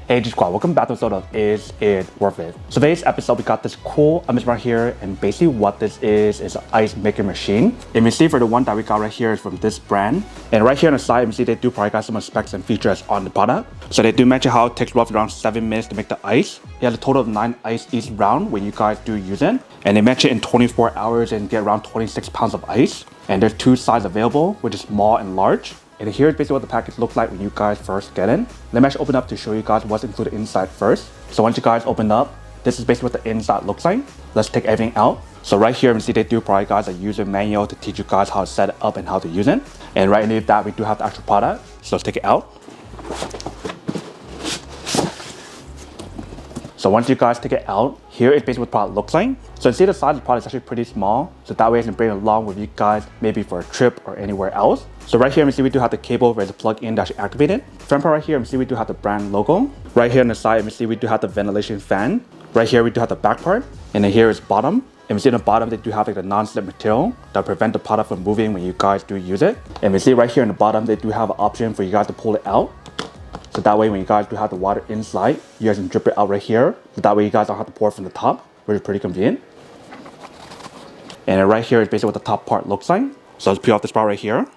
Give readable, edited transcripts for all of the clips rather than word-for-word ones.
Hey G Squad, welcome back to episode of Is It Worth It? So today's episode, we got this cool image right here, and basically what this is an ice making machine. And you see for the one that we got right here is from this brand. And right here on the side, you see they do probably got some specs and features on the product. So they do mention how it takes roughly around 7 minutes to make the ice. It has a total of 9 ice each round when you guys do use it. And they mention in 24 hours and get around 26 pounds of ice. And there's 2 sizes available, which is small and large. And here's basically what the package looks like when you guys first get in. Let me actually open up to show you guys what's included inside first. So once you guys open up, this is basically what the inside looks like. Let's take everything out. So right here, you see they do provide guys a user manual to teach you guys how to set it up and how to use it. And right underneath that, we do have the actual product. So let's take it out. So once you guys take it out, here is basically what the product looks like. So you see the size of the product is actually pretty small. So that way you can bring it along with you guys, maybe for a trip or anywhere else. So right here, you see we do have the cable ready to plug in to actually activate it. Front part right here, you see we do have the brand logo. Right here on the side, you see we do have the ventilation fan. Right here, we do have the back part. And then here is bottom. And we see on the bottom, they do have like the non-slip material that will prevent the product from moving when you guys do use it. And we see right here on the bottom, they do have an option for you guys to pull it out. So that way when you guys do have the water inside, you guys can drip it out right here. So that way you guys don't have to pour from the top, which is pretty convenient. And then right here is basically what the top part looks like. So let's peel off this part right here.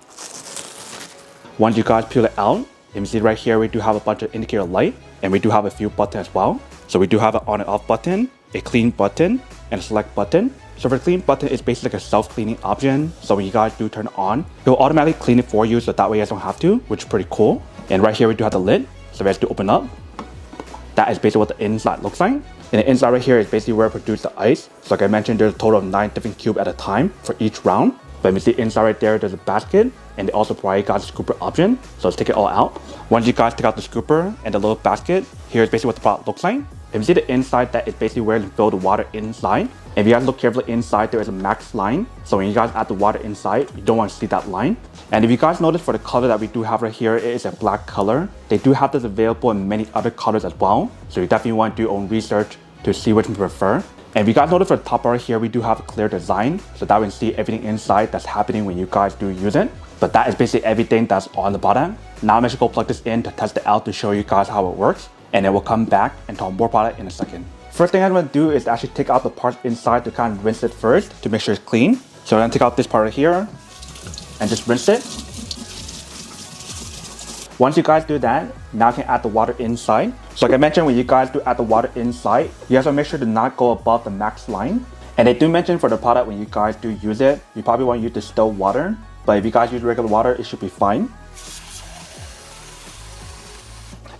Once you guys peel it out, you can see right here we do have a bunch of indicator light, and we do have a few buttons as well. So we do have an on and off button, a clean button, and a select button. So for the clean button, it's basically like a self-cleaning option. So when you guys do turn it on, it will automatically clean it for you, so that way you guys don't have to, which is pretty cool. And right here we do have the lid, so we have to open up. That is basically what the inside looks like. And the inside right here is basically where it produces the ice. So like I mentioned, there's a total of 9 different cubes at a time for each round. But you see inside right there, there's a basket, and they also provide you guys a scooper option. So let's take it all out. Once you guys take out the scooper and the little basket, here's basically what the product looks like. If you see the inside, that is basically where you fill the water inside. And if you guys look carefully inside, there is a max line. So when you guys add the water inside, you don't want to see that line. And if you guys notice for the color that we do have right here, it is a black color. They do have this available in many other colors as well. So you definitely want to do your own research to see which one you prefer. And if you guys notice for the top right here, we do have a clear design. So that way you can see everything inside that's happening when you guys do use it. But that is basically everything that's on the product. Now I'm actually going to plug this in to test it out to show you guys how it works. And then we'll come back and talk more about it in a second. First thing I'm going to do is actually take out the parts inside to kind of rinse it first to make sure it's clean. So I'm going to take out this part right here and just rinse it. Once you guys do that, now you can add the water inside. So like I mentioned, when you guys do add the water inside, you guys want to make sure to not go above the max line. And they do mention for the product, when you guys do use it, you probably want to use distilled water. But if you guys use regular water, it should be fine.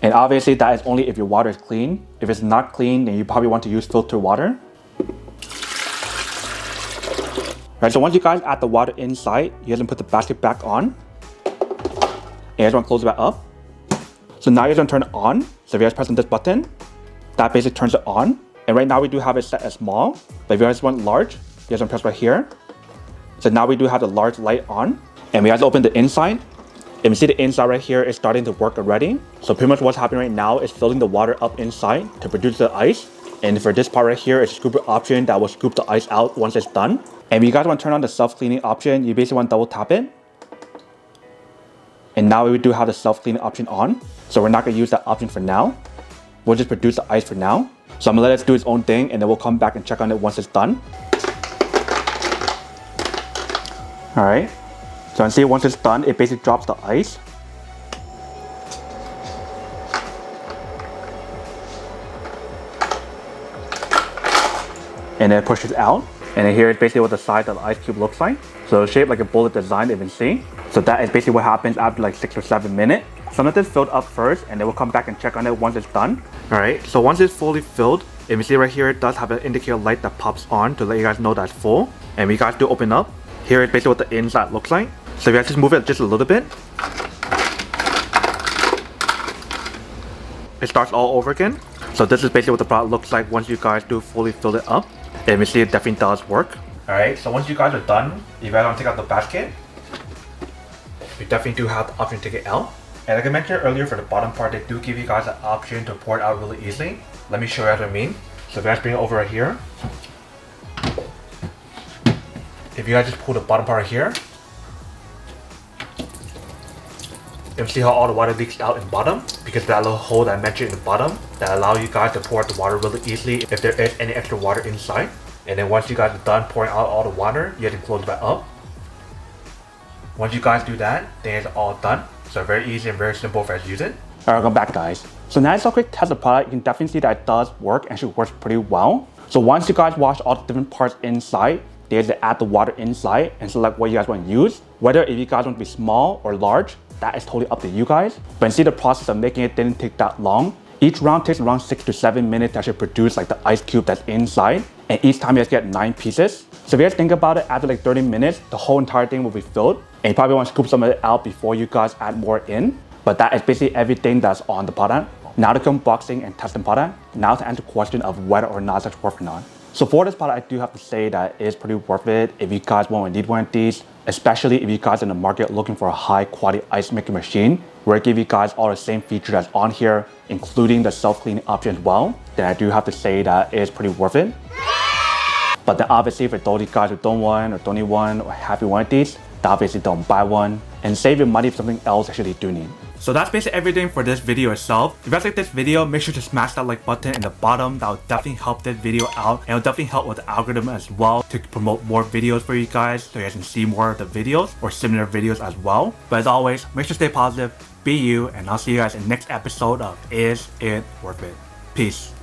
And obviously that is only if your water is clean. If it's not clean, then you probably want to use filtered water. Alright, so once you guys add the water inside, you guys can put the basket back on. And you guys want to close it back up. So now you guys want to turn it on. So if you guys press on this button, that basically turns it on. And right now we do have it set as small. But if you guys want large, you guys want to press right here. So now we do have the large light on. And we guys open the inside. And you see the inside right here is starting to work already. So pretty much what's happening right now is filling the water up inside to produce the ice. And for this part right here, it's a scooper option that will scoop the ice out once it's done. And if you guys want to turn on the self-cleaning option, you basically want to double tap it. And now we do have the self-cleaning option on. So we're not going to use that option for now. We'll just produce the ice for now. So I'm going to let it do its own thing, and then we'll come back and check on it once it's done. Alright. So you see once it's done, it basically drops the ice. And then pushes out. And then here is basically what the size of the ice cube looks like. So it's shaped like a bullet design, if you can see. So that is basically what happens after like 6 or 7 minutes. Some of this filled up first, and then we'll come back and check on it once it's done. Alright, so once it's fully filled, if you see right here, it does have an indicator light that pops on to let you guys know that it's full. And when you guys do open up, here is basically what the inside looks like. So if you guys just move it just a little bit, it starts all over again. So this is basically what the product looks like once you guys do fully fill it up. And you see it definitely does work. Alright, so once you guys are done, you guys want to take out the basket. You definitely do have the option to take it out. And like I mentioned earlier, for the bottom part, they do give you guys an option to pour it out really easily. Let me show you what I mean. So if you guys bring it over right here, if you guys just pull the bottom part right here, And see how all the water leaks out in the bottom? Because that little hole that I mentioned in the bottom that allow you guys to pour out the water really easily if there is any extra water inside. And then once you guys are done pouring out all the water, you have to close it back up. Once you guys do that, then it's all done. So very easy and very simple for us to use it. Alright, welcome back guys. So now I saw a quick test of the product. You can definitely see that it does work and actually works pretty well. So once you guys wash all the different parts inside, there's to add the water inside and select what you guys want to use. Whether if you guys want to be small or large, that is totally up to you guys. But see the process of making it didn't take that long. Each round takes around 6 to 7 minutes to actually produce like the ice cube that's inside. And each time you guys get 9 pieces. So if you guys think about it, after like 30 minutes, the whole entire thing will be filled. And you probably want to scoop some of it out before you guys add more in. But that is basically everything that's on the product. Now to unboxing and testing product. Now to answer the question of whether or not it's worth or not. So for this product, I do have to say that it is pretty worth it if you guys want to need one of these, especially if you guys are in the market looking for a high quality ice making machine where it gives you guys all the same features that's on here, including the self-cleaning option as well. Then I do have to say that it is pretty worth it. But then obviously for those of you guys who don't want or don't need one or have one of these, then obviously don't buy one and save your money for something else actually do need. So that's basically everything for this video itself. If you guys like this video, make sure to smash that like button in the bottom. That will definitely help this video out and it will definitely help with the algorithm as well to promote more videos for you guys so you guys can see more of the videos or similar videos as well. But as always, make sure to stay positive, be you, and I'll see you guys in the next episode of Is It Worth It? Peace.